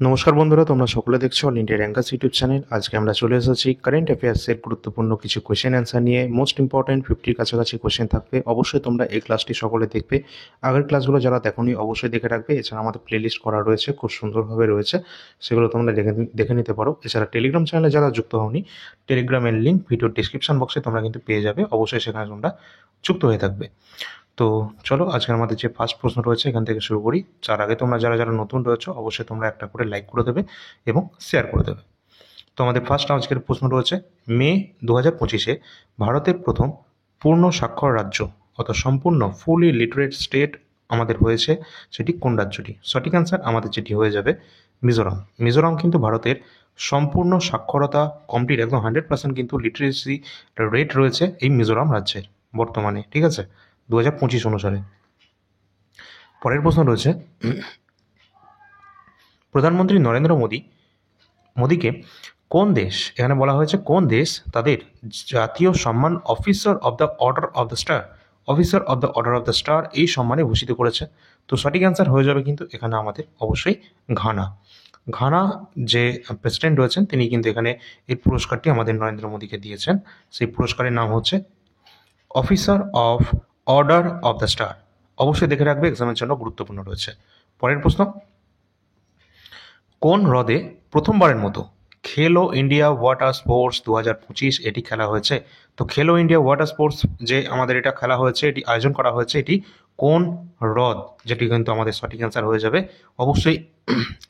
নমস্কার বন্ধুরা, তোমরা সকলে দেখছো all India rankers YouTube channel. আজকে আমরা চলে এসেছি কারেন্ট অ্যাফেয়ার্সের গুরুত্বপূর্ণ কিছু কোয়েশ্চেন অ্যান্সার নিয়ে। মোস্ট ইম্পর্টেন্ট 50-র কাছাকাছি কোয়েশ্চেন থাকবে। অবশ্যই তোমরা এই ক্লাসটি সকলে দেখবে। আগের ক্লাসগুলো যারা দেখোনি অবশ্যই দেখে রাখবে। এছাড়া আমাদের প্লেলিস্ট করা রয়েছে, খুব সুন্দরভাবে রয়েছে, সেগুলো তোমরা দেখে নিতে পারো। এছাড়া টেলিগ্রাম চ্যানেলে যারা যুক্ত হওনি, টেলিগ্রামের লিঙ্ক ভিডিওর ডিসক্রিপশন বক্সে তোমরা কিন্তু পেয়ে যাবে। অবশ্যই সেখানে তোমরা যুক্ত হয়ে থাকবে। তো চলো, আজকে আমাদের যে ফার্স্ট প্রশ্ন রয়েছে এখান থেকে শুরু করি। তার আগে তোমরা যারা যারা নতুন রয়েছে অবশ্যই তোমরা একটা করে লাইক করে দেবে এবং শেয়ার করে দেবে। তো আমাদের ফার্স্ট আজকের প্রশ্ন রয়েছে, মে 2025-এ ভারতের প্রথম পূর্ণ স্বাক্ষর রাজ্য অর্থাৎ সম্পূর্ণ ফুলি লিটারেট স্টেট আমাদের হয়েছে, সেটি কোন রাজ্যটি? সঠিক অ্যান্সার আমাদের যেটি হয়ে যাবে মিজোরাম। মিজোরাম কিন্তু ভারতের সম্পূর্ণ সাক্ষরতা কমপ্লিট, একদম 100% কিন্তু লিটারেসি রেট রয়েছে এই মিজোরাম রাজ্যের বর্তমানে, ঠিক আছে, 2025 অনুসারে। পরের প্রশ্ন রয়েছে, প্রধানমন্ত্রী নরেন্দ্র মোদীকে কোন দেশ, এখানে বলা হয়েছে কোন দেশ তাদের জাতীয় সম্মান officer of the order of the star এই সম্মানে ভূষিত করেছে? তো সঠিক অ্যান্সার হয়ে যাবে কিন্তু এখানে আমাদের অবশ্যই ঘানা। ঘানা যে প্রেসিডেন্ট রয়েছেন তিনি কিন্তু এখানে এই পুরস্কারটি আমাদের নরেন্দ্র মোদীকে দিয়েছেন। সেই পুরস্কারের নাম হচ্ছে officer of order of the star. অবশ্যই দেখে রাখবে, এক্সামের জন্য গুরুত্বপূর্ণ রয়েছে। পরের প্রশ্ন, কোন হ্রদে প্রথমবারের মতো খেলো ইন্ডিয়া ওয়াটার স্পোর্টস 2025 এটি খেলা হয়েছে? তো খেলো ইন্ডিয়া ওয়াটার স্পোর্টস যে আমাদের এটা খেলা হয়েছে, এটি আয়োজন করা হয়েছে, এটি কোন হ্রদ? যেটি কিন্তু আমাদের সঠিক অ্যান্সার হয়ে যাবে অবশ্যই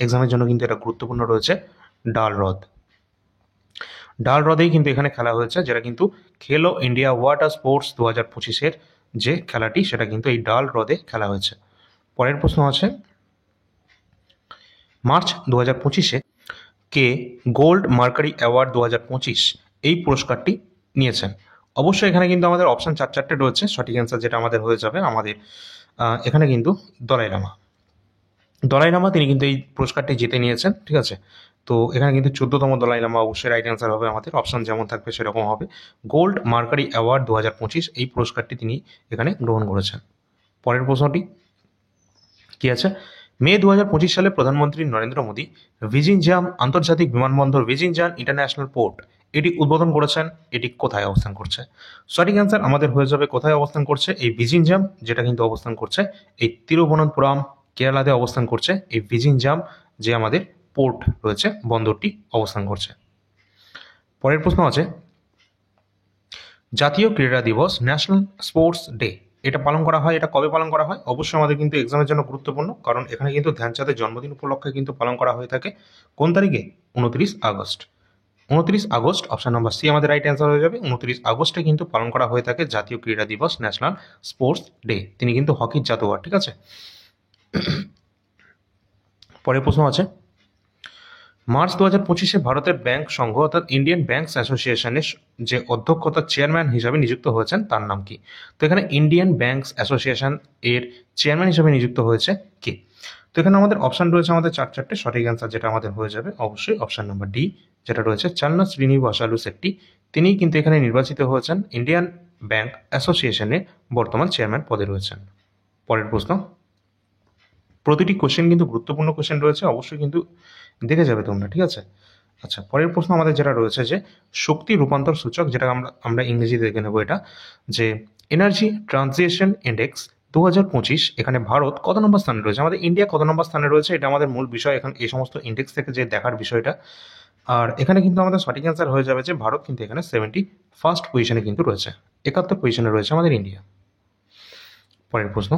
এক্সামের জন্য কিন্তু এটা গুরুত্বপূর্ণ রয়েছে, ডাল হ্রদ। ডাল হ্রদেই কিন্তু এখানে খেলা হয়েছে, যেটা কিন্তু খেলো ইন্ডিয়া ওয়াটার স্পোর্টস 2025-এর যে খেলাটি সেটা কিন্তু এই ডাল হ্রদে খেলা হয়েছে। পরের প্রশ্ন আছে, মার্চ 2025-এ কে গোল্ড মার্কারি অ্যাওয়ার্ড 2025 এই পুরস্কারটি নিয়েছেন? অবশ্যই এখানে কিন্তু আমাদের অপশান চারটে রয়েছে। সঠিক অ্যান্সার যেটা আমাদের হয়ে যাবে আমাদের এখানে কিন্তু দলাই লামা তিনি কিন্তু এই পুরস্কারটি জিতে নিয়েছেন, ঠিক আছে। তো এখানে কিন্তু 14তম দলাই লামা অবশ্যই রাইট অ্যান্সার হবে আমাদের। অপশান যেমন থাকবে সেরকম হবে। গোল্ড মার্কারি অ্যাওয়ার্ড 2025 এই পুরস্কারটি তিনি এখানে গ্রহণ করেছেন। পরের প্রশ্নটি কি আছে, মে 2025 সালে প্রধানমন্ত্রী নরেন্দ্র মোদী ভিজিনজাম আন্তর্জাতিক বিমানবন্দর, ভিজিনজাম ইন্টারন্যাশনাল পোর্ট এটি উদ্বোধন করেছেন। এটি কোথায় অবস্থান করছে? সঠিক অ্যান্সার আমাদের হয়ে যাবে কোথায় অবস্থান করছে এই ভিজিনজাম, যেটা কিন্তু অবস্থান করছে এই তিরুবনন্তপুরম কেরালাতে অবস্থান করছে এই ভিজিনজাম যে আমাদের পোর্ট রয়েছে, বন্দরটি অবস্থান করছে। পরের প্রশ্ন আছে, জাতীয় ক্রীড়া দিবস ন্যাশনাল স্পোর্টস ডে এটা পালন করা হয়, এটা কবে পালন করা হয়? অবশ্যই আমাদের কিন্তু এক্সামের জন্য গুরুত্বপূর্ণ, কারণ এখানে কিন্তু ধ্যানচাঁদের জন্মদিন উপলক্ষে কিন্তু পালন করা হয়ে থাকে। কোন তারিখে? 29 August. 29 August option number C আমাদের রাইট অ্যান্সার হয়ে যাবে। 29 আগস্টে কিন্তু পালন করা হয়ে থাকে জাতীয় ক্রীড়া দিবস ন্যাশনাল স্পোর্টস ডে। তিনি কিন্তু হকির জাদুঘর, ঠিক আছে। পরের প্রশ্ন আছে, মার্চ 2025-এ ভারতের ব্যাংক সংঘ অর্থাৎ ইন্ডিয়ান ব্যাংকস অ্যাসোসিয়েশনের যে অধ্যক্ষতা চেয়ারম্যান হিসাবে নিযুক্ত হয়েছেন তার নাম কি? তো এখানে ইন্ডিয়ান ব্যাংকস অ্যাসোসিয়েশন এর চেয়ারম্যান হিসাবে নিযুক্ত হয়েছে কে? তো এখানে আমাদের অপশান রয়েছে আমাদের চারটে। সঠিক অ্যান্সার যেটা আমাদের হয়ে যাবে অবশ্যই অপশান নাম্বার ডি, যেটা রয়েছে চান্না শ্রীনিবাসালু শেট্টি। তিনি কিন্তু এখানে নির্বাচিত হয়েছেন, ইন্ডিয়ান ব্যাংক অ্যাসোসিয়েশনের বর্তমান চেয়ারম্যান পদে রয়েছেন। পরের প্রশ্ন, প্রতিটি কোশ্চেন কিন্তু গুরুত্বপূর্ণ কোশ্চেন রয়েছে, অবশ্যই কিন্তু দেখে যাবে তোমরা, ঠিক আছে। আচ্ছা, পরের প্রশ্ন আমাদের যেটা রয়েছে যে শক্তি রূপান্তর সূচক, যেটা আমরা ইংরেজিতে দেখে নেবো, এটা যে এনার্জি ট্রানজিশন ইন্ডেক্স 2025, এখানে ভারত কত নম্বর স্থানে রয়েছে, আমাদের ইন্ডিয়া কত নম্বর স্থানে রয়েছে, এটা আমাদের মূল বিষয় এখন এই সমস্ত ইন্ডেক্স থেকে যে দেখার বিষয়টা। আর এখানে কিন্তু আমাদের সঠিক অ্যান্সার হয়ে যাবে যে ভারত কিন্তু এখানে 71st পজিশনে কিন্তু রয়েছে, 71 পজিশনে রয়েছে আমাদের ইন্ডিয়া। পরের প্রশ্ন,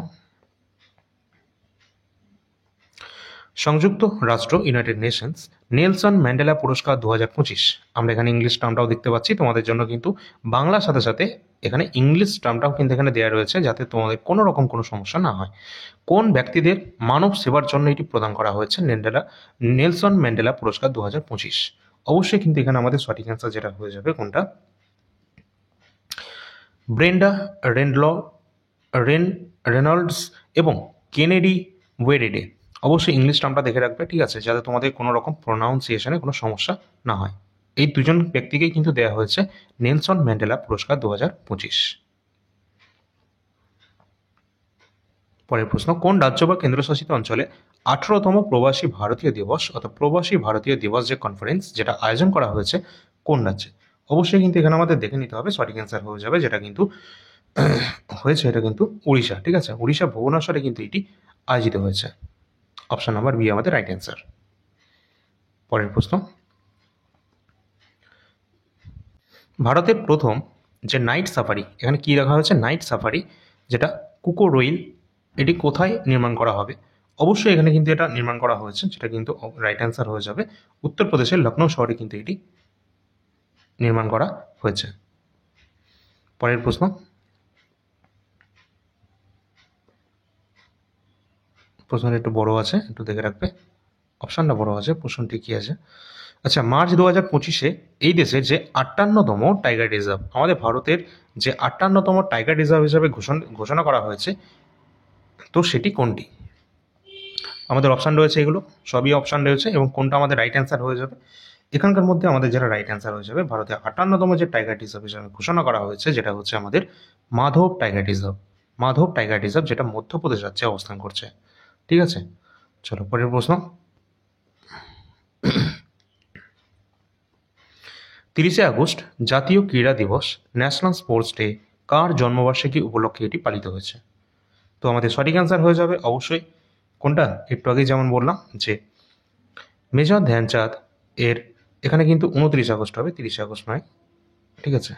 সংযুক্ত রাষ্ট্র ইউনাইটেড নেশনস নেলসন ম্যান্ডেলা পুরস্কার 2025, আমরা এখানে ইংলিশ টার্মটাও দেখতে পাচ্ছি তোমাদের জন্য, কিন্তু বাংলার সাথে সাথে এখানে ইংলিশ টার্মটাও কিন্তু এখানে দেওয়া রয়েছে যাতে তোমাদের কোনো রকম কোনো সমস্যা না হয়। কোন ব্যক্তিদের মানব সেবার জন্য এটি প্রদান করা হয়েছে নেলসন ম্যান্ডেলা পুরস্কার 2025? অবশ্যই কিন্তু এখানে আমাদের সঠিক অ্যান্সার যেটা হয়ে যাবে কোনটা, ব্রেন্ডা রেনল্ডস এবং কেনেডি ওয়েরেডে। অবশ্যই ইংলিশ টার্মটা দেখে রাখবে, ঠিক আছে, যাতে তোমাদের কোনো রকম প্রোনাউন্সিয়েশনে কোনো সমস্যা না হয়। এই দুজন ব্যক্তিকেই কিন্তু দেওয়া হয়েছে নেলসন ম্যান্ডেলা পুরস্কার 2025। পরের প্রশ্ন, কোন রাজ্য বা কেন্দ্রশাসিত অঞ্চলে 18তম প্রবাসী ভারতীয় দিবস অর্থাৎ প্রবাসী ভারতীয় দিবস যে কনফারেন্স যেটা আয়োজন করা হয়েছে কোন রাজ্যে? অবশ্যই কিন্তু এখানে আমাদের দেখে নিতে হবে, সঠিক অ্যান্সার হয়ে যাবে যেটা কিন্তু হয়েছে, এটা কিন্তু উড়িষ্যা। ঠিক আছে, উড়িষ্যা ভুবনেশ্বরে কিন্তু এটি আয়োজিত হয়েছে। অপশন নাম্বার বি আমাদের রাইট অ্যান্সার। পরের প্রশ্ন, ভারতের প্রথম যে নাইট সাফারি, এখানে কি রাখা হয়েছে, নাইট সাফারি যেটা কুকোরোইল, এটি কোথায় নির্মাণ করা হবে? অবশ্যই এখানে কিন্তু এটা নির্মাণ করা হয়েছে, যেটা কিন্তু রাইট অ্যান্সার হয়ে যাবে উত্তরপ্রদেশের লখনৌ শহরে কিন্তু এটি নির্মাণ করা হয়েছে। পরের প্রশ্ন, প্রশ্নটা একটু বড় আছে, একটু দেখে রাখবে, অপশানটা বড় আছে, প্রশ্নটি কি আছে। আচ্ছা, মার্চ 2025-এ এই দেশের যে 58তম টাইগার রিজার্ভ, আমাদের ভারতের যে 58তম টাইগার রিজার্ভ হিসাবে ঘোষণা করা হয়েছে, তো সেটি কোনটি? আমাদের অপশান রয়েছে, এগুলো সবই অপশান রয়েছে এবং কোনটা আমাদের রাইট অ্যান্সার হয়ে যাবে। এখানকার মধ্যে আমাদের যেটা রাইট অ্যান্সার হয়ে যাবে, ভারতের 58তম যে টাইগার রিজার্ভ হিসাবে ঘোষণা করা হয়েছে, যেটা হচ্ছে আমাদের Madhav tiger reserve. Madhav tiger reserve, যেটা মধ্যপ্রদেশ রাজ্যে অবস্থান করছে। ঠিক আছে, চলো পরের প্রশ্ন, 30শে আগস্ট জাতীয় ক্রীড়া দিবস, ন্যাশনাল স্পোর্টস ডে কার জন্মবার্ষিকী উপলক্ষে এটি পালিত হয়েছে? তো আমাদের সঠিক অ্যান্সার হয়ে যাবে অবশ্যই কোনটা, একটু আগেই যেমন বললাম যে মেজর ধ্যানচাঁদ এর, এখানে কিন্তু 29 আগস্ট হবে, 30শে আগস্ট নয়। ঠিক আছে,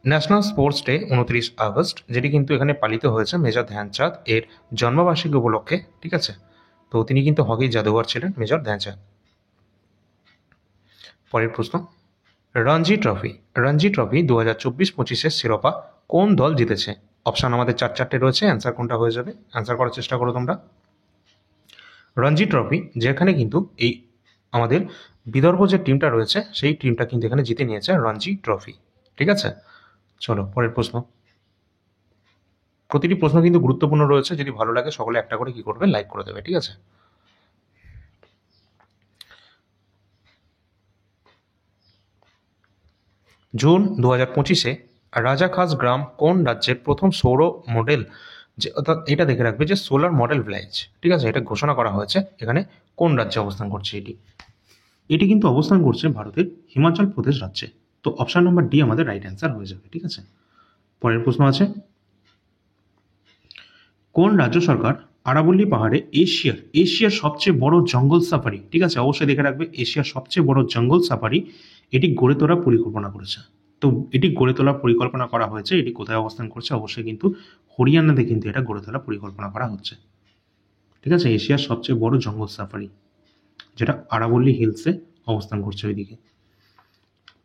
ন্যাশনাল স্পোর্টস ডে 29 আগস্ট, যেটি কিন্তু এখানে পালিত হয়েছে মেজর ধ্যানচাঁদ এর জন্মবার্ষিকী উপলক্ষে। ঠিক আছে, তো তিনি কিন্তু হকি জাদুঘর ছিলেন মেজর ধ্যানচাঁদ। পরের প্রশ্ন, রঞ্জি ট্রফি, রঞ্জি ট্রফি 2024-25-এর শিরোপা কোন দল জিতেছে? অপশান আমাদের চারটে রয়েছে, অ্যান্সার কোনটা হয়ে যাবে, অ্যান্সার করার চেষ্টা করো তোমরা। রঞ্জি ট্রফি, যেখানে কিন্তু এই আমাদের বিদর্ভ যে টিমটা রয়েছে সেই টিমটা কিন্তু এখানে জিতে নিয়েছে রঞ্জি ট্রফি। ঠিক আছে, চলো পরের প্রশ্ন। প্রতিটি প্রশ্ন কিন্তু গুরুত্বপূর্ণ রয়েছে, যদি ভালো লাগে সকলে একটা করে কি করবে, লাইক করে দেবে। ঠিক আছে, জুন 2025-এ রাজা খাস গ্রাম কোন রাজ্যের প্রথম সৌর মডেল, যে অর্থাৎ এটা দেখে রাখবে যে সোলার মডেল ভিলেজ। ঠিক আছে, এটা ঘোষণা করা হয়েছে, এখানে কোন রাজ্যে অবস্থান করছে এটি? এটি কিন্তু অবস্থান করছে ভারতের হিমাচল প্রদেশ রাজ্যে। তো অপশান নাম্বার ডি আমাদের রাইট অ্যান্সার হয়ে যাবে। ঠিক আছে, পরের প্রশ্ন আছে, কোন রাজ্য সরকার আরাবল্লী পাহাড়ে এশিয়ার সবচেয়ে বড় জঙ্গল সাফারি, ঠিক আছে অবশ্যই দেখে রাখবে, এশিয়ার সবচেয়ে বড় জঙ্গল সাফারি এটি গড়ে তোলার পরিকল্পনা করেছে। তো এটি গড়ে তোলার পরিকল্পনা করা হয়েছে, এটি কোথায় অবস্থান করছে? অবশ্যই কিন্তু হরিয়ানাতে কিন্তু এটা গড়ে তোলার পরিকল্পনা করা হচ্ছে। ঠিক আছে, এশিয়ার সবচেয়ে বড় জঙ্গল সাফারি যেটা আরাবল্লী হিলসে অবস্থান করছে ওইদিকে।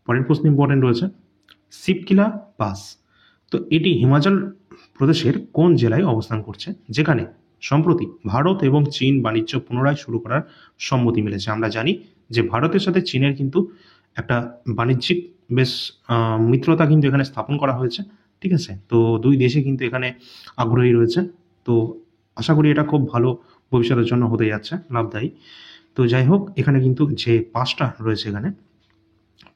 পরের প্রশ্ন ইম্পর্টেন্ট রয়েছে, শিবকিলা পাস, তো এটি হিমাচল প্রদেশের কোন জেলায় অবস্থান করছে, যেখানে সম্প্রতি ভারত এবং চীন বাণিজ্য পুনরায় শুরু করার সম্মতি মিলেছে? আমরা জানি যে ভারতের সাথে চীনের কিন্তু একটা বাণিজ্যিক বেশ মিত্রতা কিন্তু এখানে স্থাপন করা হয়েছে। ঠিক আছে, তো দুই দেশে কিন্তু এখানে আগ্রহী রয়েছে। তো আশা করি এটা খুব ভালো ভবিষ্যতের জন্য হতে যাচ্ছে, লাভদায়ী। তো যাই হোক, এখানে কিন্তু যে পাসটা রয়েছে, এখানে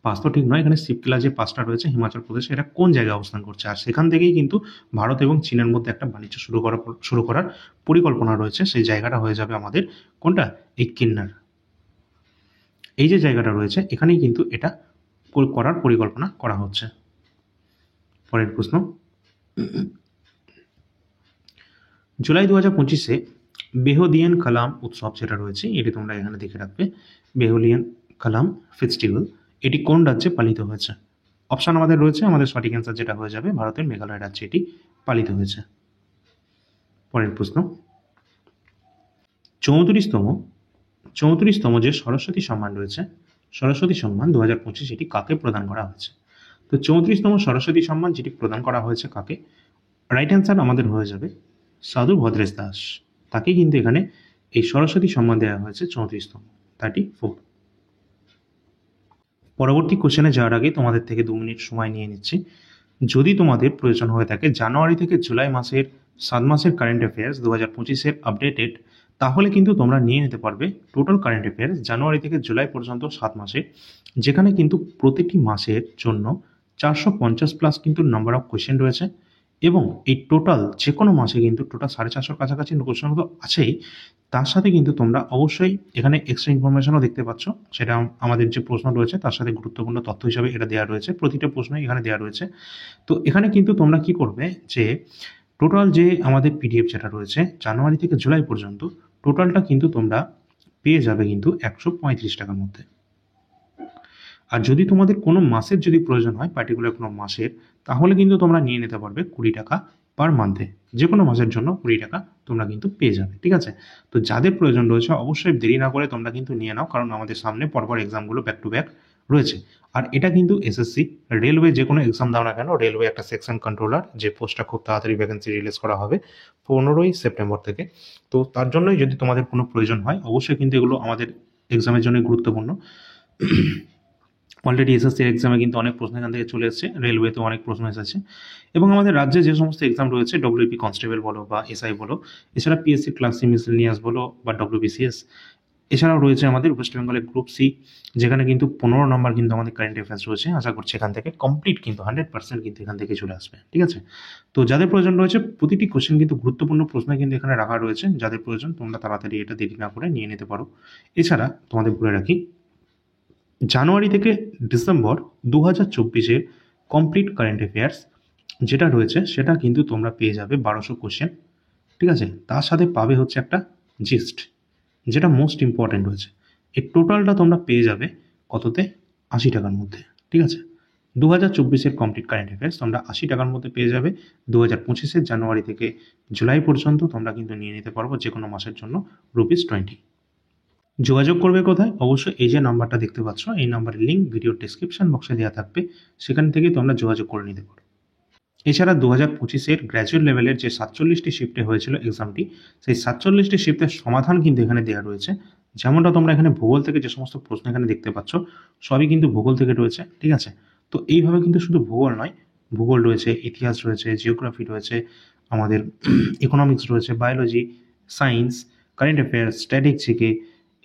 পাস তো ঠিক নয়, এখানে শিবকিলা যে পাসটা রয়েছে হিমাচল প্রদেশে, এটা কোন জায়গায় অবস্থান করছে? আর সেখান থেকেই কিন্তু ভারত এবং চীনের মধ্যে একটা বাণিজ্য শুরু করার পরিকল্পনা রয়েছে। সেই জায়গাটা হয়ে যাবে আমাদের কোনটা, এই কিন্নার। এই যে জায়গাটা রয়েছে এখানেই কিন্তু এটা করার পরিকল্পনা করা হচ্ছে। পরের প্রশ্ন, জুলাই 2025-এ বেহদিয়ান কালাম উৎসব যেটা রয়েছে, এটি তোমরা এখানে দেখে রাখবে, বেহলিয়ান কালাম ফেস্টিভ্যাল, এটি কোন রাজ্যে পালিত হয়েছে? অপশান আমাদের রয়েছে, আমাদের সঠিক অ্যান্সার যেটা হয়ে যাবে ভারতের মেঘালয় রাজ্যে এটি পালিত হয়েছে। পরের প্রশ্ন, 34তম যে সরস্বতী সম্মান রয়েছে, সরস্বতী সম্মান 2025, এটি কাকে প্রদান করা হয়েছে? তো 34তম সরস্বতী সম্মান যেটি প্রদান করা হয়েছে কাকে? রাইট অ্যান্সার আমাদের হয়ে যাবে সাধু ভদ্রেশ দাস, তাকে কিন্তু এখানে এই সরস্বতী সম্মান দেওয়া হয়েছে 34তম, 34। পরবর্তী কোশ্চেনে যাওয়ার আগে তোমাদের থেকে 2 মিনিট সময় নিয়ে নিচ্ছি। যদি তোমাদের প্রয়োজন হয়ে থাকে জানুয়ারি থেকে জুলাই মাসের 7 মাসের কারেন্ট অ্যাফেয়ার্স 2025-এর আপডেটেড, তাহলে কিন্তু তোমরা নিয়ে নিতে পারবে টোটাল কারেন্ট অ্যাফেয়ার্স জানুয়ারি থেকে জুলাই পর্যন্ত 7 মাসে, যেখানে কিন্তু প্রতিটি মাসের জন্য 450+ কিন্তু নাম্বার অফ কোয়েশ্চেন রয়েছে এবং এই টোটাল যে কোনো মাসে কিন্তু টোটাল 450 কাছাকাছি কোশ্চেন তো আছেই, তার সাথে কিন্তু তোমরা অবশ্যই এখানে এক্সট্রা ইনফরমেশনও দেখতে পাচ্ছ, সেটা আমাদের যে প্রশ্ন রয়েছে তার সাথে গুরুত্বপূর্ণ তথ্য হিসাবে এটা দেওয়া রয়েছে, প্রতিটা প্রশ্নই এখানে দেওয়া রয়েছে। তো এখানে কিন্তু তোমরা কি করবে যে টোটাল যে আমাদের পিডিএফ যেটা রয়েছে জানুয়ারি থেকে জুলাই পর্যন্ত, টোটালটা কিন্তু তোমরা পেয়ে যাবে কিন্তু 135 টাকার মধ্যে। আর যদি তোমাদের কোনো মাসের যদি প্রয়োজন হয়, পার্টিকুলার কোনো মাসের, তাহলে কিন্তু তোমরা নিয়ে নিতে পারবে 20 টাকা পার মান্থে, যে কোনো মাসের জন্য 20 টাকা তোমরা কিন্তু পেয়ে যাবে, ঠিক আছে। তো যাদের প্রয়োজন রয়েছে অবশ্যই দেরি না করে তোমরা কিন্তু নিয়ে নাও, কারণ আমাদের সামনে পরপর এক্সামগুলো ব্যাক টু ব্যাক রয়েছে। আর এটা কিন্তু এসএসসি রেলওয়ে যে কোনো এক্সাম দাও না কেন, রেলওয়ে একটা সেকশন কন্ট্রোলার যে পোস্টটা খুব তাড়াতাড়ি ভ্যাকেন্সি রিলিজ করা হবে 15ই সেপ্টেম্বর থেকে। তো তার জন্যই যদি তোমাদের কোনো প্রয়োজন হয় অবশ্যই কিন্তু এগুলো আমাদের এক্সামের জন্য গুরুত্বপূর্ণ। অলরেডি এসএসসির এক্সামে কিন্তু অনেক প্রশ্ন এখান থেকে চলে এসেছে, রেলওয়েতে অনেক প্রশ্ন এসেছে, এবং আমাদের রাজ্যে যে সমস্ত এক্সাম রয়েছে ডব্লিউপি কনস্টেবল বলো বা এসআই বলো, এছাড়া পিএসসি ক্লাসি মিসেলিনিয়াস বলো বা ডব্লিউবিসিএস, এছাড়াও রয়েছে আমাদের ওয়েস্ট বেঙ্গলের গ্রুপ সি, যেখানে কিন্তু 15 নম্বর কিন্তু আমাদের কারেন্ট অ্যাফেয়ার্স রয়েছে। আশা করছি এখান থেকে কমপ্লিট কিন্তু 100% কিন্তু এখান থেকে চলে আসবে, ঠিক আছে। তো যাদের প্রয়োজন রয়েছে প্রতিটি কোশ্চেন কিন্তু গুরুত্বপূর্ণ প্রশ্ন কিন্তু এখানে রাখা রয়েছে, যাদের প্রয়োজন তোমরা তাড়াতাড়ি এটা দেরি না করে নিয়ে নিতে পারো। এছাড়া তোমাদের বলে রাখি, জানুয়ারি থেকে ডিসেম্বর 2024-এর কমপ্লিট কারেন্ট অ্যাফেয়ার্স যেটা রয়েছে সেটা কিন্তু তোমরা পেয়ে যাবে 1200 কোশ্চেন, ঠিক আছে। তার সাথে পাবে হচ্ছে একটা জিস্ট, যেটা মোস্ট ইম্পর্ট্যান্ট রয়েছে। এই টোটালটা তোমরা পেয়ে যাবে কততে? 80 টাকার মধ্যে, ঠিক আছে। 2024-এর কমপ্লিট কারেন্ট অ্যাফেয়ার্স তোমরা 80 টাকার মধ্যে পেয়ে যাবে। 2025-এর জানুয়ারি থেকে জুলাই পর্যন্ত তোমরা কিন্তু নিয়ে নিতে পারবো যে কোনো মাসের জন্য ₹20। যোগাযোগ করবে কোথায়? অবশ্যই এই যে নাম্বারটা দেখতে পাচ্ছ, এই নাম্বারের লিঙ্ক ভিডিও ডেসক্রিপশন বক্সে দেওয়া থাকবে, সেখান থেকে তোমরা যোগাযোগ করে নিতে পারো। এছাড়া 2025-এর গ্র্যাজুয়েট লেভেলের যে 47টি শিফটে হয়েছিল এক্সামটি, সেই 47টি শিফটের সমাধান কিন্তু এখানে দেওয়া রয়েছে। যেমনটা তোমরা এখানে ভূগোল থেকে যে সমস্ত প্রশ্ন এখানে দেখতে পাচ্ছ, সবই কিন্তু ভূগোল থেকে রয়েছে, ঠিক আছে। তো এইভাবে কিন্তু শুধু ভূগোল নয়, ভূগোল রয়েছে, ইতিহাস রয়েছে, জিওগ্রাফি রয়েছে, আমাদের ইকোনমিক্স রয়েছে, বায়োলজি, সায়েন্স, কারেন্ট অ্যাফেয়ার্স, স্ট্র্যাটেজিকে,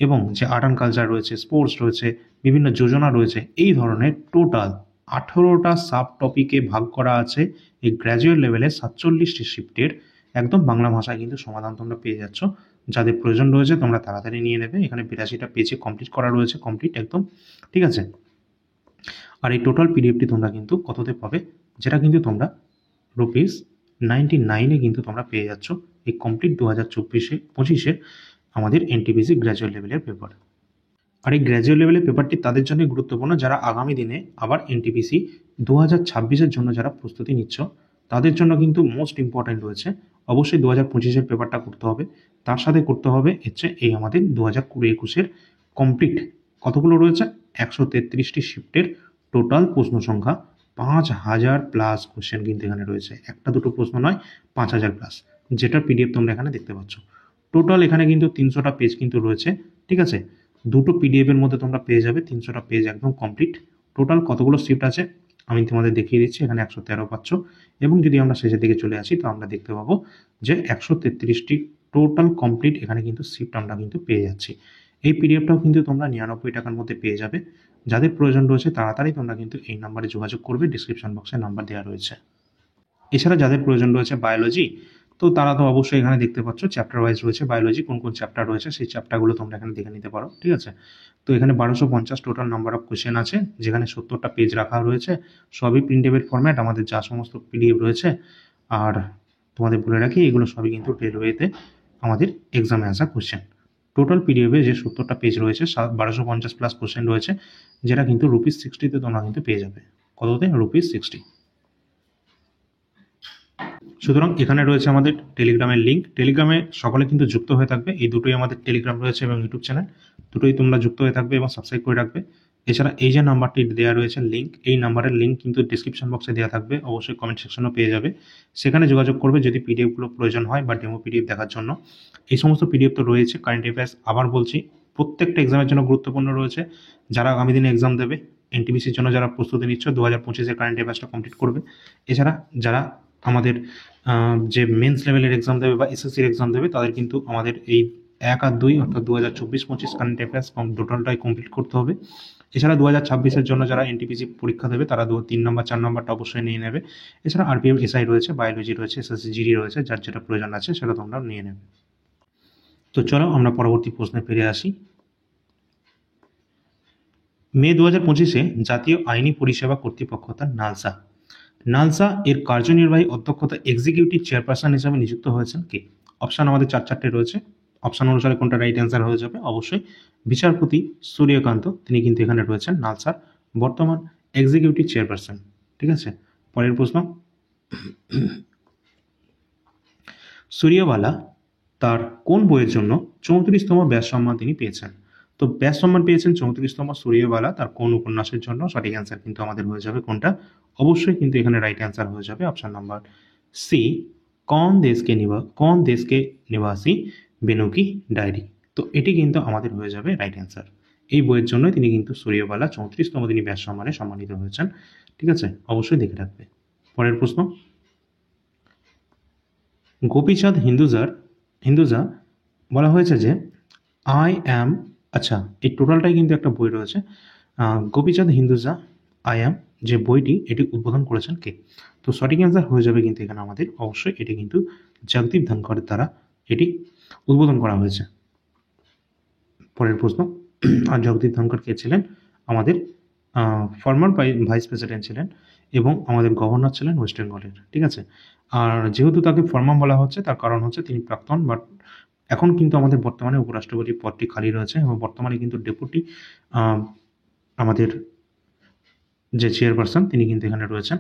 এবং যে আর্ট অ্যান্ড কালচার রয়েছে, স্পোর্টস রয়েছে, বিভিন্ন যোজনা রয়েছে, এই ধরনের টোটাল 18টা সাব টপিকে ভাগ করা আছে এই গ্র্যাজুয়েট লেভেলে 47টি শিফটের একদম বাংলা ভাষায় কিন্তু সমাধান তোমরা পেয়ে যাচ্ছ। যাদের প্রয়োজন রয়েছে তোমরা তাড়াতাড়ি নিয়ে নেবে। এখানে 82টা পেজে কমপ্লিট করা রয়েছে, কমপ্লিট একদম, ঠিক আছে। আর এই টোটাল পিডিএফটি তোমরা কিন্তু কততে পাবে? যেটা কিন্তু তোমরা ₹99-এ কিন্তু তোমরা পেয়ে যাচ্ছ এই কমপ্লিট 2024-25-এর আমাদের এনটিপিসি গ্র্যাজুয়েট লেভেলের পেপার। আর এই গ্র্যাজুয়েট লেভেলের পেপারটি তাদের জন্যই গুরুত্বপূর্ণ যারা আগামী দিনে আবার এনটিপিসি 2026-এর জন্য যারা প্রস্তুতি নিচ্ছ, তাদের জন্য কিন্তু মোস্ট ইম্পর্ট্যান্ট রয়েছে। অবশ্যই 2025-এর পেপারটা করতে হবে, তার সাথে করতে হবে হচ্ছে এই আমাদের 2020-21-এর কমপ্লিট কতগুলো রয়েছে 133টি শিফটের টোটাল প্রশ্ন সংখ্যা 5000 প্লাস কোশ্চেন কিন্তু এখানে রয়েছে, একটা দুটো প্রশ্ন নয়, 5000 প্লাস, যেটার পিডিএফ তোমরা এখানে দেখতে পাচ্ছ। টোটাল এখানে কিন্তু 300টা পেজ কিন্তু রয়েছে, ঠিক আছে। দুটো পিডিএফ এর মধ্যে তোমরা পেয়ে যাবে 300টা পেজ একদম কমপ্লিট। টোটাল কতগুলো শিফট আছে আমি তোমাদের দেখিয়ে দিচ্ছি, এখানে 113 পাচ্ছ, এবং যদি আমরা শেষের দিকে চলে আসি তো আমরা দেখতে পাবো যে 133টি টোটাল কমপ্লিট এখানে কিন্তু শিফট আমরা কিন্তু পেয়ে যাচ্ছি। এই পিডিএফটাও কিন্তু তোমরা 99 টাকার মধ্যে পেয়ে যাবে। যাদের প্রয়োজন রয়েছে তাড়াতাড়ি তোমরা কিন্তু এই নাম্বারে যোগাযোগ করবে, ডিসক্রিপশন বক্সে নাম্বার দেওয়া রয়েছে। এছাড়া যাদের প্রয়োজন রয়েছে বায়োলজি, তো তারা তো অবশ্যই এখানে দেখতে পাচ্ছ চ্যাপ্টার ওয়াইজ রয়েছে বায়োলজি, কোন কোন চ্যাপ্টার রয়েছে সেই চ্যাপ্টারগুলো তোমরা এখানে দেখে নিতে পারো, ঠিক আছে। তো এখানে 1250 টোটাল নাম্বার অফ কোশ্চেন আছে, যেখানে 70টা পেজ রাখা রয়েছে, সবই প্রিন্টেবল ফরম্যাট আমাদের যা সমস্ত পিডিএফ রয়েছে। আর তোমাদের বলে রাখি এগুলো সবই কিন্তু রেলওয়েতে আমাদের এক্সামে আসা কোশ্চেন। টোটাল পিডিএফে যে 70টা পেজ রয়েছে 1250 প্লাস কোশ্চেন রয়েছে, যেটা কিন্তু ₹60-তে তোমরা কিন্তু পেয়ে যাবে। কততে? ₹60। সুতরাং এখানে রয়েছে আমাদের টেলিগ্রামের লিঙ্ক, টেলিগ্রামে সকলে কিন্তু যুক্ত হয়ে থাকবে। এই দুটোই আমাদের টেলিগ্রাম রয়েছে এবং ইউটিউব চ্যানেল, দুটোই তোমরা যুক্ত হয়ে থাকবে এবং সাবস্ক্রাইব করে রাখবে। এছাড়া এই যে নাম্বারটি দেওয়া রয়েছে লিঙ্ক, এই নাম্বারের লিঙ্ক কিন্তু ডিসক্রিপশন বক্সে দেওয়া থাকবে, অবশ্যই কমেন্ট সেকশনও পেয়ে যাবে, সেখানে যোগাযোগ করবে যদি পিডিএফগুলো প্রয়োজন হয় বা ডেমো পিডিএফ দেখার জন্য। এই সমস্ত পিডিএফ তো রয়েছে কারেন্ট অ্যাফেয়ার্স, আবার বলছি প্রত্যেকটা এক্সামের জন্য গুরুত্বপূর্ণ রয়েছে। যারা আগামী দিনে এক্সাম দেবে, এনটিপিসির জন্য যারা প্রস্তুতি নিচ্ছ 2025-এর কারেন্ট অ্যাফেয়ার্সটা কমপ্লিট করবে। এছাড়া যারা আমাদের যে মেন্স লেভেলের এক্সাম দেবে বা এসএসসির এক্সাম দেবে, তাদের কিন্তু আমাদের এই 1 আর 2 অর্থাৎ 2024-25 কারেন্ট অ্যাফেয়ার্স টোটালটাই কমপ্লিট করতে হবে। এছাড়া 2026-এর জন্য যারা এনটিপিসি পরীক্ষা দেবে তারা 3 নম্বর 4 নম্বরটা অবশ্যই নিয়ে নেবে। এছাড়া আরপিএফ এসআই রয়েছে, বায়োলজি রয়েছে, এসএসসি জিডি রয়েছে, যার যেটা প্রয়োজন আছে সেটা তোমরা নিয়ে নেবে। তো চলো আমরা পরবর্তী প্রশ্নে ফিরে আসি। মে 2025-এ জাতীয় আইনি পরিষেবা কর্তৃপক্ষ নালসা নালসা এর কার্যনির্বাহী অধ্যক্ষতা এক্সিকিউটিভ চেয়ারপারসন হিসেবে নিযুক্ত হয়েছেন কে? অপশন আমাদের 4টি রয়েছে। অপশন অনুসারে কোনটা রাইট অ্যান্সার হয়ে যাবে? অবশ্যই বিচারপতি সূর্যকান্ত, তিনি কিন্তু এখানে রয়েছেন নালসার বর্তমান এক্সিকিউটিভ চেয়ারপারসন। ঠিক আছে, পরের প্রশ্ন। সূর্যবালা তার কোন বইয়ের জন্য 34তম ব্যাস সম্মান তিনি পেয়েছেন? তো ব্যাস সম্মান পেয়েছেন 34তম সূর্যবালা তার কোন উপন্যাসের জন্য? সঠিক অ্যান্সার কিন্তু আমাদের হয়ে যাবে কোনটা? অবশ্যই কিন্তু এখানে রাইট অ্যান্সার হয়ে যাবে অপশন নাম্বার সি, কौन देश के निवासी बेनू की डायरी। তো এটি কিন্তু আমাদের হয়ে যাবে রাইট অ্যান্সার। এই বইয়ের জন্য তিনি কিন্তু সূর্যবালা 34তম তিনি ব্যাস সম্মানে সম্মানিত হয়েছেন। ঠিক আছে, অবশ্যই দেখে রাখবে। পরের প্রশ্ন। গোপীচাঁদ হিন্দুজা বলা হয়েছে যে আই অ্যাম, আচ্ছা এই টোটালটাই কিন্তু একটা বই রয়েছে। গোপীচাঁদ হিন্দুজা আই অ্যাম যে বইটি, এটি উদ্বোধন করেছেন কে? তো সঠিক অ্যান্সার হয়ে যাবে কিন্তু এখানে আমাদের অবশ্যই এটি কিন্তু জগদীপ ধনখড়ের দ্বারা এটি উদ্বোধন করা হয়েছে। পরের প্রশ্ন। আর জগদীপ ধনখড় কে ছিলেন? আমাদের ফর্মার ভাইস প্রেসিডেন্ট ছিলেন এবং আমাদের গভর্নর ছিলেন ওয়েস্ট বেঙ্গলের। ঠিক আছে, আর যেহেতু তাকে ফর্মার বলা হচ্ছে তার কারণ হচ্ছে তিনি প্রাক্তন, বাট এখন কিন্তু আমাদের বর্তমানে উপরাষ্ট্রপতির পদটি খালি রয়েছে এবং বর্তমানে কিন্তু ডেপুটি আমাদের যে চেয়ারপারসন তিনি কিন্তু এখানে রয়েছেন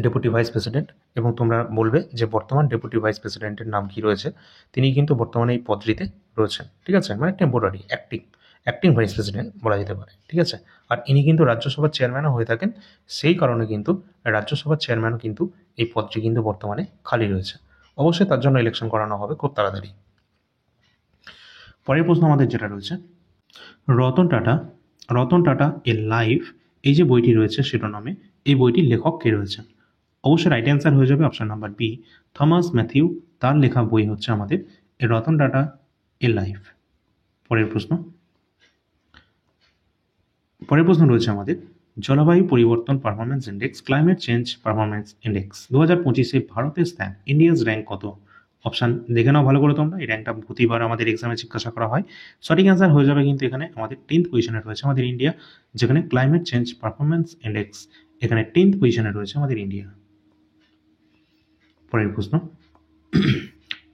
ডেপুটি ভাইস প্রেসিডেন্ট। এবং তোমরা বলবে যে বর্তমান ডেপুটি ভাইস প্রেসিডেন্টের নাম কি রয়েছে? তিনি কিন্তু বর্তমানে এই পদটিতে রয়েছেন। ঠিক আছে, মানে টেম্পোরারি অ্যাক্টিং ভাইস প্রেসিডেন্ট বলা যেতে পারে। ঠিক আছে, আর ইনি কিন্তু রাজ্যসভার চেয়ারম্যানও হয়ে থাকেন। সেই কারণে কিন্তু রাজ্যসভার চেয়ারম্যানও কিন্তু এই পদটি কিন্তু বর্তমানে খালি রয়েছে। অবশ্যই তার জন্য ইলেকশন করানো হবে খুব তাড়াতাড়ি। পরের প্রশ্ন আমাদের যেটা রয়েছে, রতন টাটা এ লাইফ, এই যে বইটি রয়েছে শিরোনামে, এই বইটির লেখক কে রয়েছেন? অবশ্যই রাইট অ্যান্সার হয়ে যাবে option number B, Thomas Matthew, তার লেখা বই হচ্ছে আমাদের রতন টাটা এ লাইফ। পরের প্রশ্ন রয়েছে আমাদের জলবায়ু পরিবর্তন performance index, climate change performance index 2025-এ ভারতের স্থান, ইন্ডিয়াস র্যাঙ্ক কত? অপশান দেখে নাও ভালো করে তোমরা, এই র্যাঙ্কটা প্রতিবার আমাদের এক্সামে জিজ্ঞাসা করা হয়। সঠিক অ্যান্সার হয়ে যাবে কিন্তু এখানে আমাদের 10th পজিশনে রয়েছে আমাদের ইন্ডিয়া, যেখানে ক্লাইমেট চেঞ্জ পারফরমেন্স ইন্ডেক্স এখানে 10th পজিশনে রয়েছে আমাদের ইন্ডিয়া। পরের প্রশ্ন।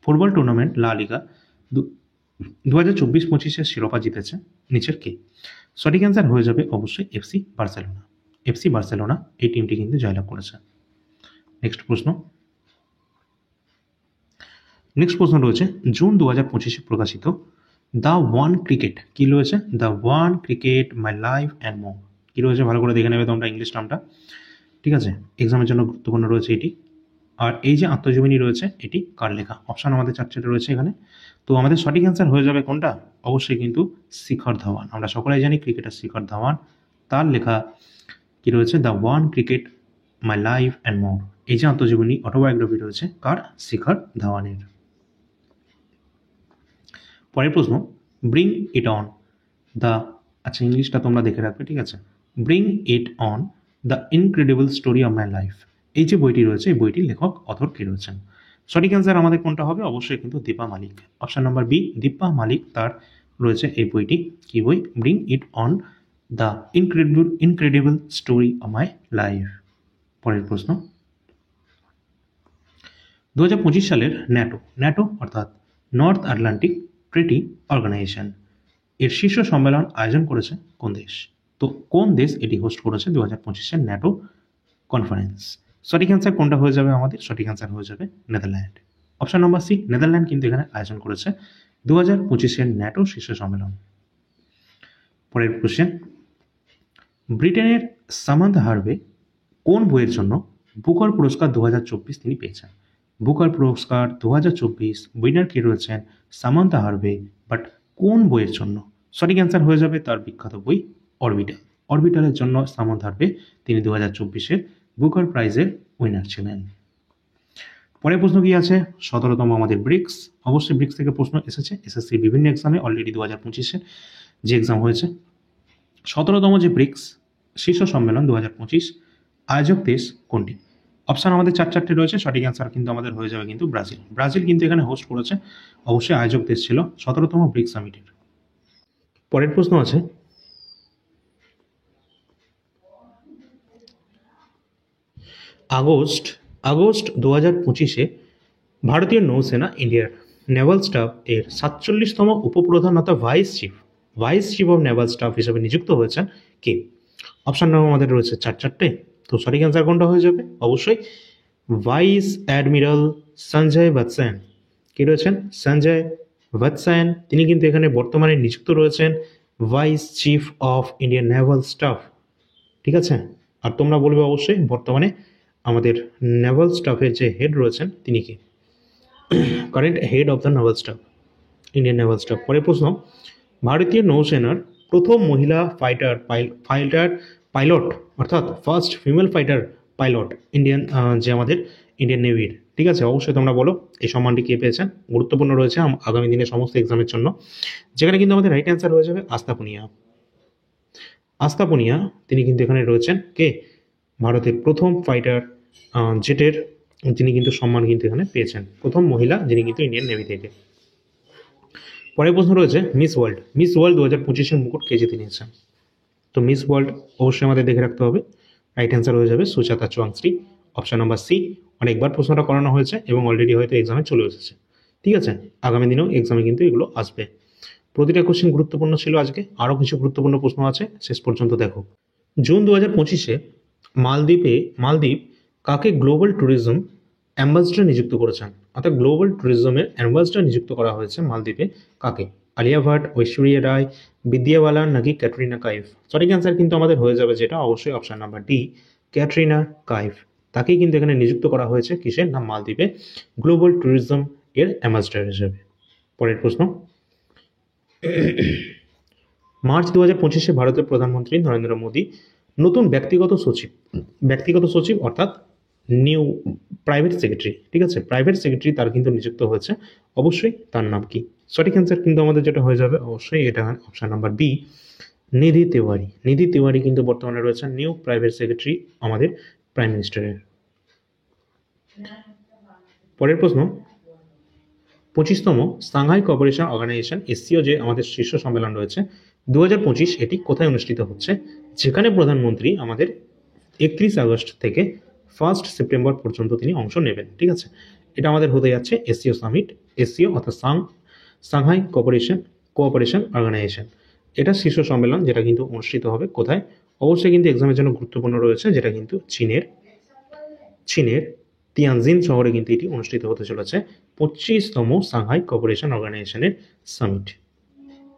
ফুটবল টুর্নামেন্ট লা লিগা 2024-25-এর শিরোপা জিতেছে নিচের কে? সঠিক অ্যান্সার হয়ে যাবে অবশ্যই এফসি বার্সেলোনা এই টিমটি কিন্তু জয়লাভ করেছে। নেক্সট প্রশ্ন রয়েছে জুন 2025-এ প্রকাশিত দ্য ওয়ান ক্রিকেট, কি রয়েছে? The one cricket my life and more, কি রয়েছে ভালো করে দেখে নেবে তোমরা ইংলিশ নামটা। ঠিক আছে, এক্সামের জন্য গুরুত্বপূর্ণ রয়েছে এটি। আর এই যে আত্মজীবনী রয়েছে এটি কার লেখা? অপশান আমাদের 4টি রয়েছে এখানে। তো আমাদের সঠিক অ্যান্সার হয়ে যাবে কোনটা? অবশ্যই কিন্তু শিখর ধাওয়ান। আমরা সকলেই জানি ক্রিকেটার শিখর ধাওয়ান, তার লেখা কি রয়েছে? The one cricket my life and more, এই যে আত্মজীবনী অটোবায়োগ্রাফি রয়েছে কার? শিখর ধাওয়ানের। পরের প্রশ্ন, ব্রিং ইট অন দ্য, আচ্ছা ইংলিশটা তোমরা দেখে রাখবে। ঠিক আছে, bring it on the incredible story of my life, এই যে বইটি রয়েছে এই বইটির লেখক অথর কে রয়েছেন? সঠিক অ্যান্সার আমাদের কোনটা হবে? অবশ্যই কিন্তু দীপা মালিক। অপশন নাম্বার বি, দীপা মালিক, তার রয়েছে এই বইটি। কি বই? Bring it on the incredible story of my life. পরের প্রশ্ন, 2025 সালের ন্যাটো অর্থাৎ নর্থ আটলান্টিক ট্রিটি অর্গানাইজেশন এর শীর্ষ সম্মেলন আয়োজন করেছে কোন দেশ? তো কোন দেশ এটি হোস্ট করেছে 2025-এর ন্যাটো কনফারেন্স? সঠিক অ্যান্সার কোনটা হয়ে যাবে আমাদের? সঠিক অ্যান্সার হয়ে যাবে Netherland. Option number C, Netherland কিন্তু এখানে আয়োজন করেছে 2025-এর ন্যাটো শীর্ষ সম্মেলন। পরের কোশ্চেন, ব্রিটেনের সামান্থা হার্ভে কোন বইয়ের জন্য বুকার পুরস্কার 2024 তিনি পেয়েছেন? বুকার পুরস্কার 2024 উইনার কে রয়েছেন? সামান্থা হার্ভে, বাট কোন বইয়ের জন্য? সঠিক অ্যান্সার হয়ে যাবে তার বিখ্যাত বই অরবিটালের জন্য সামান্থা হার্ভে তিনি 2024-এর বুকার প্রাইজের উইনার ছিলেন। পরের প্রশ্ন কি আছে? 17তম আমাদের ব্রিক্স। অবশ্যই ব্রিক্স থেকে প্রশ্ন এসেছে এসএসসি বিভিন্ন এক্সামে অলরেডি 2025-এ যে এক্সাম হয়েছে 17তম যে ব্রিক্স শীর্ষ সম্মেলন 2025 আয়োজক দেশ কোনটি? অপশান আমাদের চারটে রয়েছে, সঠিক অ্যান্সার কিন্তু আমাদের হয়ে যাবে কিন্তু ব্রাজিল। ব্রাজিল কিন্তু এখানে হোস্ট করেছে, অবশ্যই আয়োজক দেশ ছিল 17তম ব্রিক্স সামিটের। পরের প্রশ্ন আছে, আগস্ট 2025-এ ভারতীয় নৌসেনা ইন্ডিয়ার নেভাল স্টাফ এর 47তম উপপ্রধান অর্থাৎ vice chief of Naval staff হিসেবে নিযুক্ত হয়েছেন কে? অপশান নাম আমাদের রয়েছে চারটে, তো সঠিক অ্যান্সার কোনটা হয়ে যাবে? অবশ্যই ভাইস অ্যাডমিরাল সঞ্জয় বৎসেন। কি রয়েছেন? সঞ্জয় বৎসেন, তিনি কিন্তু এখানে বর্তমানে নিযুক্ত রয়েছেন vice chief of Indian Naval staff. ঠিক আছে, আর তোমরা বলবে অবশ্যই বর্তমানে আমাদের নেভাল স্টাফের যে হেড রয়েছেন তিনি কি? Current head of the Naval staff, Indian Naval staff. পরের প্রশ্ন, ভারতীয় নৌসেনার প্রথম মহিলা পাইলট অর্থাৎ first female fighter pilot Indian যে আমাদের ইন্ডিয়ান নেভির, ঠিক আছে, অবশ্যই তোমরা বলো এই সম্মানটি কে পেয়েছেন? গুরুত্বপূর্ণ রয়েছে আগামী দিনে সমস্ত এক্সামের জন্য, যেখানে কিন্তু আমাদের রাইট অ্যান্সার হয়ে যাবে আস্থা পুনিয়া। তিনি কিন্তু এখানে রয়েছেন কে? ভারতের প্রথম ফাইটার জেটের তিনি কিন্তু সম্মান কিন্তু এখানে পেয়েছেন, প্রথম মহিলা যিনি কিন্তু ইন্ডিয়ান নেভি থেকে। পরের প্রশ্ন রয়েছে মিস ওয়ার্ল্ড 2025-এর মুকুট কে জিতে নিয়েছেন? তো মিস ওয়ার্ল্ড অবশ্যই আমাদের দেখে রাখতে হবে, রাইট অ্যান্সার হয়ে যাবে সুজাতা চৌংশ্রী, অপশন নাম্বার সি। অনেকবার প্রশ্নটা করানো হয়েছে এবং অলরেডি হয়তো এক্সামে চলে এসেছে, ঠিক আছে, আগামী দিনেও এক্সামে কিন্তু এগুলো আসবে। প্রতিটা কোশ্চেন গুরুত্বপূর্ণ ছিল আজকে, আরও কিছু গুরুত্বপূর্ণ প্রশ্ন আছে, শেষ পর্যন্ত দেখো। জুন 2025-এ মালদ্বীপ কাকে গ্লোবাল ট্যুরিজম অ্যাম্বাসেডর নিযুক্ত করেছেন? অর্থাৎ গ্লোবাল ট্যুরিজমের অ্যাম্বাসেডর নিযুক্ত করা হয়েছে মালদ্বীপে কাকে? আলিয়া ভাট, ঐশ্বরিয়া রায়, বিদ্যা বালান নাকি ক্যাটরিনা কাইফ? সঠিক অ্যান্সার কিন্তু আমাদের হয়ে যাবে যেটা অবশ্যই option number D, Katrina Kaif. তাকেই কিন্তু এখানে নিযুক্ত করা হয়েছে কিসের না? মালদ্বীপে গ্লোবাল ট্যুরিজম এর অ্যাম্বাসেডর হিসেবে। পরের প্রশ্ন, মার্চ 2025-এ ভারতের প্রধানমন্ত্রী নরেন্দ্র মোদী নতুন ব্যক্তিগত সচিব অর্থাৎ নিউ প্রাইভেট সেক্রেটারি, ঠিক আছে, প্রাইভেট সেক্রেটারি তার কিন্তু নিযুক্ত হয়েছে, অবশ্যই তার নাম কি? সঠিক অ্যান্সার কিন্তু আমাদের যেটা হয়ে যাবে অবশ্যই এটা অপশন নাম্বার বি, নিধি তিওয়ারি কিন্তু বর্তমানে রয়েছে নিউ প্রাইভেট সেক্রেটারি আমাদের প্রাইম মিনিস্টারের। পরের প্রশ্ন, 25তম সাংহাই কোঅপারেশন অর্গানাইজেশন এসসিও যে আমাদের শীর্ষ সম্মেলন রয়েছে 2025, এটি কোথায় অনুষ্ঠিত হচ্ছে? যেখানে প্রধানমন্ত্রী আমাদের 31 আগস্ট থেকে 1 সেপ্টেম্বর পর্যন্ত তিনি অংশ নেবেন, ঠিক আছে, এটা আমাদের হতে যাচ্ছে এসসিও সামিট, এসসিও অর্থাৎ সাংহাই কোঅপারেশন অর্গানাইজেশন, এটা শীর্ষ সম্মেলন যেটা কিন্তু অনুষ্ঠিত হবে কোথায়? অবশ্যই কিন্তু এক্সামের জন্য গুরুত্বপূর্ণ রয়েছে, যেটা কিন্তু চীনের তিয়ানজিন শহরে কিন্তু এটি অনুষ্ঠিত হতে চলেছে 25তম সাংহাই কোঅপারেশন অর্গানাইজেশনের সামিট।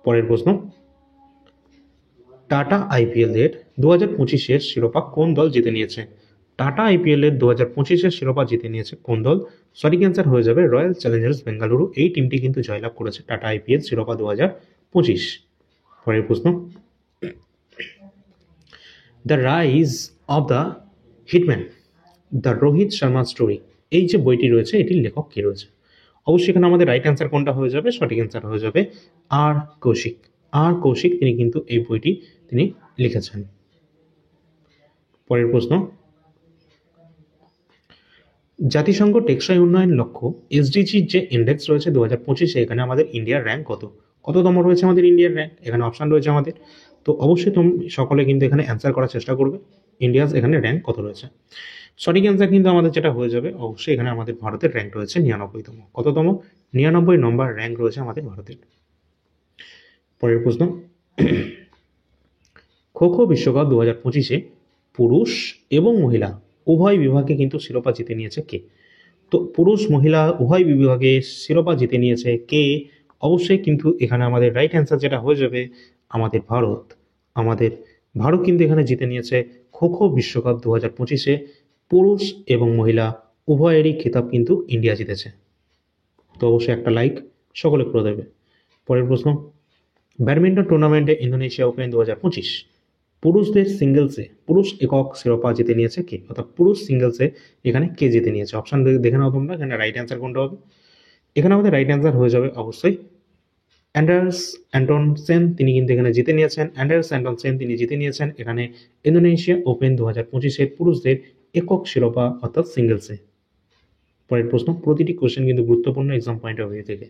পরের প্রশ্ন, টাটা আইপিএল এর 2025-এর শিরোপা কোন দল জিতে নিয়েছে? টাটা আইপিএল এর 2025-এর শিরোপা জিতে নিয়েছে কোন দল? সঠিক অ্যান্সার হয়ে যাবে রয়্যাল চ্যালেঞ্জার্স বেঙ্গালুরু, এই টিমটি কিন্তু জয়লাভ করেছে টাটা আইপিএল শিরোপা 2025। পরের প্রশ্ন, the rise of the hitman, the Rohit Sharma story, এই যে বইটি রয়েছে এটির লেখক কে রয়েছে? অবশ্যই এখানে আমাদের রাইট অ্যান্সার কোনটা হয়ে যাবে? সঠিক অ্যান্সার হয়ে যাবে আর কৌশিক, তিনি কিন্তু এই বইটি তিনি লিখেছেন। পরের প্রশ্ন, জাতিসংঘ টেকসই উন্নয়ন লক্ষ্য এসডিজি যে ইন্ডেক্স রয়েছে 2025-এ, এখানে আমাদের ইন্ডিয়ার র্যাঙ্ক কততম রয়েছে আমাদের ইন্ডিয়ার র্যাঙ্ক? এখানে অপশান রয়েছে আমাদের, তো অবশ্যই তুমি সকলে কিন্তু এখানে অ্যান্সার করার চেষ্টা করবে ইন্ডিয়ার এখানে র্যাঙ্ক কত রয়েছে। সঠিক অ্যান্সার কিন্তু আমাদের যেটা হয়ে যাবে অবশ্যই এখানে আমাদের ভারতের র্যাঙ্ক রয়েছে 99তম। কততম? 99 নম্বর র্যাঙ্ক রয়েছে আমাদের ভারতের। পরের প্রশ্ন, খো খো বিশ্বকাপ 2025-এ পুরুষ এবং মহিলা উভয় বিভাগে কিন্তু শিরোপা জিতে নিয়েছে কে? তো পুরুষ মহিলা উভয় বিভাগে শিরোপা জিতে নিয়েছে কে? অবশ্যই কিন্তু এখানে আমাদের রাইট অ্যান্সার যেটা হয়ে যাবে আমাদের ভারত কিন্তু এখানে জিতে নিয়েছে খো খো বিশ্বকাপ 2025-এ, পুরুষ এবং মহিলা উভয়েরই খেতাব কিন্তু ইন্ডিয়া জিতেছে, তো অবশ্যই একটা লাইক সকলে করে দেবে। পরের প্রশ্ন, ব্যাডমিন্টন টুর্নামেন্টে ইন্দোনেশিয়া ওপেন 2025 পুরুষ একক শিরোপা জিতে নিয়েছে কে? অর্থাৎ পুরুষ সিঙ্গেলসে এখানে কে জিতে নিয়েছে? অপশান দেখে নাও তোমরা, এখানে রাইট অ্যান্সার কোনটা হবে? এখানে আমাদের রাইট অ্যান্সার হয়ে যাবে অবশ্যই অ্যান্ডার্স অ্যান্টনসেন তিনি কিন্তু এখানে জিতে নিয়েছেন। অ্যান্ডার্স অ্যান্টনসেন তিনি জিতে নিয়েছেন এখানে ইন্দোনেশিয়া ওপেন 2025-এর পুরুষদের একক শিরোপা অর্থাৎ সিঙ্গেলসে। পরের প্রশ্ন, প্রতিটি কোশ্চেন কিন্তু গুরুত্বপূর্ণ এক্সাম পয়েন্ট অফ ভিউ থেকে,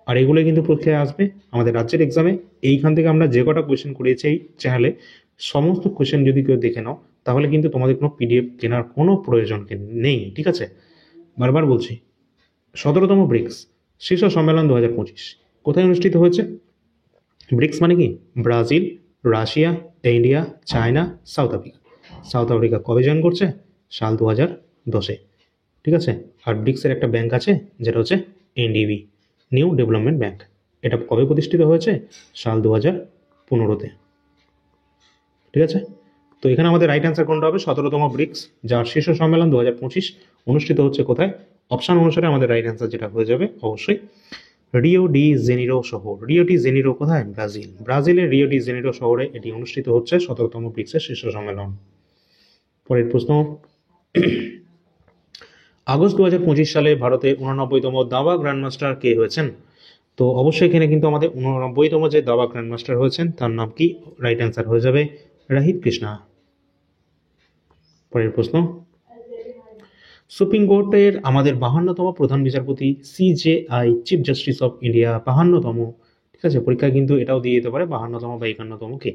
আর এগুলো কিন্তু পরীক্ষায় আসবে আমাদের রাজ্যের এক্সামে। এইখান থেকে আমরা যে কটা কোয়েশ্চেন করিয়েছি এই চ্যানেলে, সমস্ত কোয়েশ্চেন যদি কেউ দেখে নাও তাহলে কিন্তু তোমাদের কোনো পিডিএফ কেনার কোনো প্রয়োজন নেই, ঠিক আছে? বারবার বলছি, 17তম ব্রিক্স শীর্ষ সম্মেলন 2025 কোথায় অনুষ্ঠিত হয়েছে? ব্রিক্স মানে কি? Brazil, Russia, India, China, south Africa. South Africa কবে জয়েন করছে? সাল 2010-এ, ঠিক আছে? আর ব্রিক্সের একটা ব্যাংক আছে যেটা হচ্ছে এনডিবি, নিউ ডেভেলপমেন্ট ব্যাংক। এটা কবে প্রতিষ্ঠিত হয়েছে? সাল 2015-তে, ঠিক আছে? তো এখানে আমাদের রাইট অ্যান্সার কোনটা হবে? 17তম ব্রিক্স, যার শীর্ষ সম্মেলন 2025 অনুষ্ঠিত হচ্ছে কোথায়? অপশান অনুসারে আমাদের রাইট অ্যান্সার যেটা হয়ে যাবে অবশ্যই রিও ডি জেনিরো শহর। রিও ডি জেনিরো কোথায়? ব্রাজিল। ব্রাজিলের রিও ডি জেনিরো শহরে এটি অনুষ্ঠিত হচ্ছে 17তম ব্রিক্সের শীর্ষ সম্মেলন। পরের প্রশ্ন, আগস্ট 2025 সালে ভারতে 89তম দাবা গ্র্যান্ডমাস্টার কে হয়েছেন? তো অবশ্যই এখানে কিন্তু আমাদের 89তম যে দাবা গ্র্যান্ডমাস্টার হয়েছেন তার নাম কি? রাইট অ্যান্সার হয়ে যাবে রোহিত কৃষ্ণা। পরের প্রশ্ন, সুপ্রিম কোর্টের আমাদের 52তম প্রধান বিচারপতি CJI chief justice of India 52তম, ঠিক আছে? পরীক্ষায় কিন্তু এটাও দিয়ে দিতে পারে 52তম বা 51তম কে।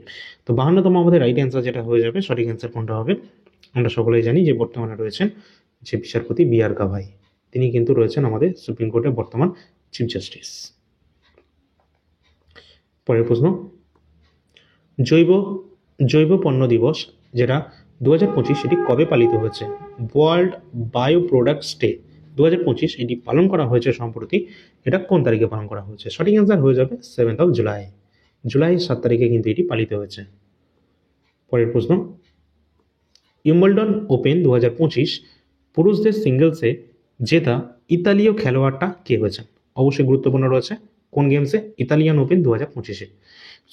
তো 52তম আমাদের রাইট অ্যান্সার যেটা হয়ে যাবে, সঠিক অ্যান্সার কোনটা হবে? আমরা সকলেই জানি যে বর্তমানে রয়েছেন যে বিচারপতি বি.আর. গাভাই, তিনি কিন্তু রয়েছেন আমাদের সুপ্রিম কোর্টের বর্তমান চিফ জাস্টিস। পরের প্রশ্ন, জৈব জৈব পণ্য দিবস যেটা 2025 এটি কবে পালিত হয়েছে? ওয়ার্ল্ড বায়ো প্রোডাক্টস ডে 2025 এটি পালন করা হয়েছে সম্প্রতি। এটা কোন তারিখে পালন করা হয়েছে? সঠিক অ্যান্সার হয়ে যাবে 7 জুলাই। জুলাই 7 তারিখে কিন্তু এটি পালিত হয়েছে। পরের প্রশ্ন, উইম্বলডন ওপেন 2025 পুরুষদের সিঙ্গেলসে জেতা ইতালীয় খেলোয়াড়টা কে হয়েছে? অবশ্যই গুরুত্বপূর্ণ রয়েছে কোন গেমসে? ইতালিয়ান ওপেন 2025-এ।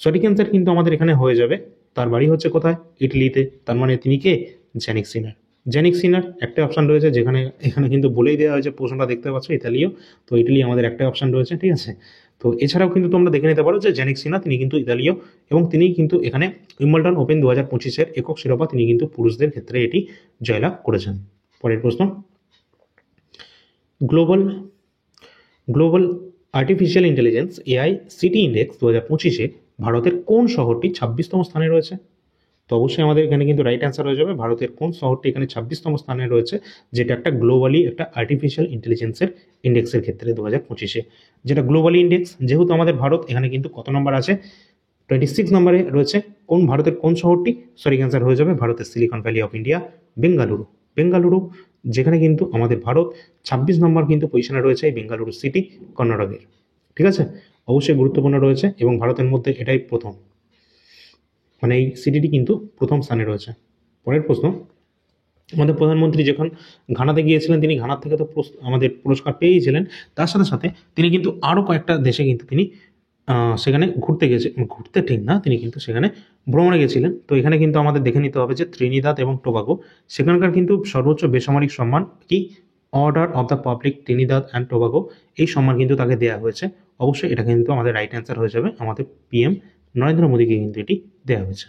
সঠিক অ্যান্সার কিন্তু আমাদের এখানে হয়ে যাবে, তার বাড়ি হচ্ছে কোথায়? ইটালিতে। তার মানে তিনি কে? জ্যানিক সিনার। জ্যানিক সিনার একটা অপশান রয়েছে, যেখানে এখানে কিন্তু বলেই দেওয়া হয়েছে, প্রশ্নটা দেখতে পাচ্ছ ইতালীয়, তো ইটালি আমাদের একটা অপশান রয়েছে, ঠিক আছে? তো এছাড়াও কিন্তু তোমরা দেখে নিতে পারো যে জ্যানিক সিনা তিনি কিন্তু ইতালীয়, এবং তিনি কিন্তু এখানে উইম্বলডন ওপেন 2025-এর একক শিরোপা তিনি কিন্তু পুরুষদের ক্ষেত্রে এটি জয়লাভ করেছেন। পরের প্রশ্ন, global global artificial intelligence AI city index 2025-এ ভারতের কোন শহরটি 26তম স্থানে রয়েছে? তো অবশ্যই আমাদের এখানে কিন্তু রাইট অ্যান্সার হয়ে যাবে ভারতের কোন শহরটি এখানে 26তম স্থানে রয়েছে, যেটা একটা গ্লোবালি একটা আর্টিফিশিয়াল ইন্টেলিজেন্সের ইন্ডেক্সের ক্ষেত্রে 2025-এ, যেটা গ্লোবালি ইন্ডেক্স। যেহেতু আমাদের ভারত এখানে কিন্তু কত নম্বর আছে? 26 নম্বরে রয়েছে। কোন ভারতের কোন শহরটি? সঠিক অ্যান্সার হয়ে যাবে ভারতের silicon valley of India, Bengaluru. Bengaluru, যেখানে কিন্তু আমাদের ভারত 26 নম্বর কিন্তু পজিশনে রয়েছে এই বেঙ্গালুরু সিটি, কর্ণাটকের, ঠিক আছে? অবশ্যই গুরুত্বপূর্ণ রয়েছে এবং ভারতের মধ্যে এটাই প্রথম, মানে এই সিটিটি কিন্তু প্রথম স্থানে রয়েছে। পরের প্রশ্ন, আমাদের প্রধানমন্ত্রী যখন ঘানাতে গিয়েছিলেন, তিনি ঘানার থেকে তো আমাদের পুরস্কার পেয়েছিলেন, তার সাথে সাথে তিনি কিন্তু আরও কয়েকটা দেশে কিন্তু তিনি সেখানে ঘুরতে গেছে, ঘুরতে ঠিক না, তিনি কিন্তু সেখানে ভ্রমণে গেছিলেন। তো এখানে কিন্তু আমাদের দেখে নিতে হবে যে ত্রিনিদাদ এবং টোবাগো, সেখানকার কিন্তু সর্বোচ্চ বেসামরিক সম্মান কি? Order of the public Trinidad and Tobago, এই সম্মান কিন্তু তাকে দেওয়া হয়েছে। অবশ্যই এটা কিন্তু আমাদের রাইট অ্যান্সার হয়ে যাবে, আমাদের পিএম নরেন্দ্র মোদীকে কিন্তু এটি দেওয়া হয়েছে।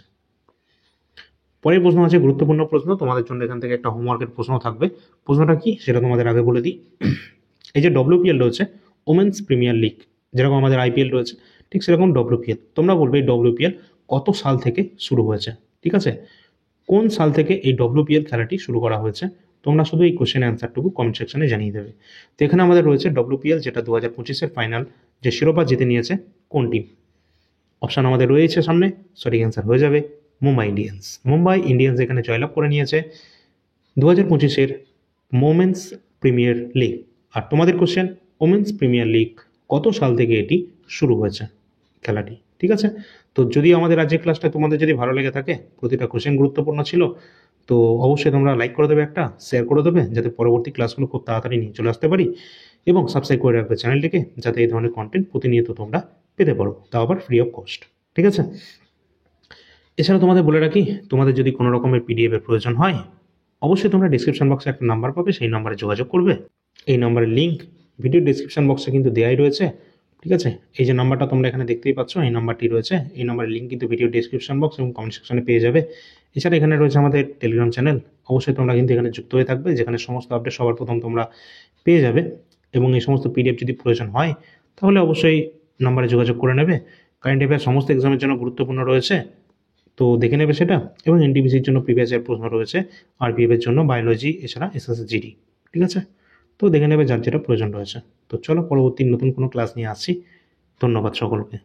পরের প্রশ্ন আছে গুরুত্বপূর্ণ প্রশ্ন, তোমাদের জন্য এখান থেকে একটা হোমওয়ার্কের প্রশ্ন থাকবে। প্রশ্নটা কি সেটা তোমাদের আগে বলে দিই। এই যে ডব্লিউপিএল রয়েছে, ওমেন্স প্রিমিয়ার লিগ, যেরকম আমাদের আইপিএল রয়েছে ঠিক সেরকম ডব্লিউপিএল, তোমরা বলবে এই ডব্লিউপিএল কত সাল থেকে শুরু হয়েছে, ঠিক আছে? কোন সাল থেকে এই ডব্লিউপিএল খেলাটি শুরু করা হয়েছে? তোমরা শুধু এই কোশ্চেন অ্যান্সারটুকু কমেন্ট সেকশনে জানিয়ে দেবে। তো এখানে আমাদের রয়েছে ডব্লিউপিএল, যেটা 2025-এর ফাইনাল যে শিরোপা জিতে নিয়েছে কোন টিম? অপশান আমাদের রয়েছে সামনে, সঠিক অ্যান্সার হয়ে যাবে মুম্বাই ইন্ডিয়ান্স। মুম্বাই ইন্ডিয়ান্স এখানে জয়লাভ করে নিয়েছে 2025-এর মোমেন্স প্রিমিয়ার লিগ। আর তোমাদের কোশ্চেন, ওমেন্স প্রিমিয়ার লিগ কত সাল থেকে এটি শুরু হয়েছে খেলাটি, ঠিক আছে? তো যদি আমাদের আজকের ক্লাসটা তোমাদের যদি ভালো লেগে থাকে, প্রতিটা কোশ্চেন গুরুত্বপূর্ণ ছিল, তো অবশ্যই তোমরা লাইক করে দেবে, একটা শেয়ার করে দেবে, যাতে পরবর্তী ক্লাসগুলো খুব তাড়াতাড়ি নিয়ে চলে আসতে পারি, এবং সাবস্ক্রাইব করে রাখবে চ্যানেলটিকে, যাতে এই ধরনের কন্টেন্ট প্রতিনিয়ত তোমরা পেতে পারো, তাও আবার ফ্রি অফ কস্ট, ঠিক আছে? এছাড়া তোমাদের বলে রাখি, তোমাদের যদি কোনো রকমের পিডিএফের প্রয়োজন হয়, অবশ্যই তোমরা ডিসক্রিপশন বক্সে একটা নাম্বার পাবে, সেই নাম্বারে যোগাযোগ করবে। এই নাম্বারের লিঙ্ক ভিডিও ডিসক্রিপশন বক্সে কিন্তু দেওয়াই রয়েছে। ঠিক আছে, এই যে নাম্বারটা তোমরা এখানে দেখতেই পাচ্ছ, এই নাম্বারটি রয়েছে, এই নাম্বারের লিঙ্ক কিন্তু ভিডিও ডেসক্রিপশন বক্স এবং কমেন্ট সেকশনে পেয়ে যাবে। এছাড়া এখানে রয়েছে আমাদের টেলিগ্রাম চ্যানেল, অবশ্যই তোমরা কিন্তু এখানে যুক্ত হয়ে থাকবে, যেখানে সমস্ত আপডেট সবার প্রথম তোমরা পেয়ে যাবে। এবং এই সমস্ত পিডিএফ যদি প্রয়োজন হয় তাহলে অবশ্যই নাম্বারে যোগাযোগ করে নেবে। কারেন্ট অ্যাফেয়ার সমস্ত এক্সামের জন্য গুরুত্বপূর্ণ রয়েছে, তো দেখে নেবে সেটা। এবং এনটিপিসির জন্য প্রিভিয়াস ইয়ার প্রশ্ন রয়েছে, আরপিএফ এর জন্য বায়োলজি, এছাড়া এসএসসি জিডি। ঠিক আছে, তো দেখে নেবে যার যেটা প্রয়োজন রয়েছে। তো চলো পরবর্তী নতুন কোনো ক্লাস নিয়ে আসছি। ধন্যবাদ সকলকে।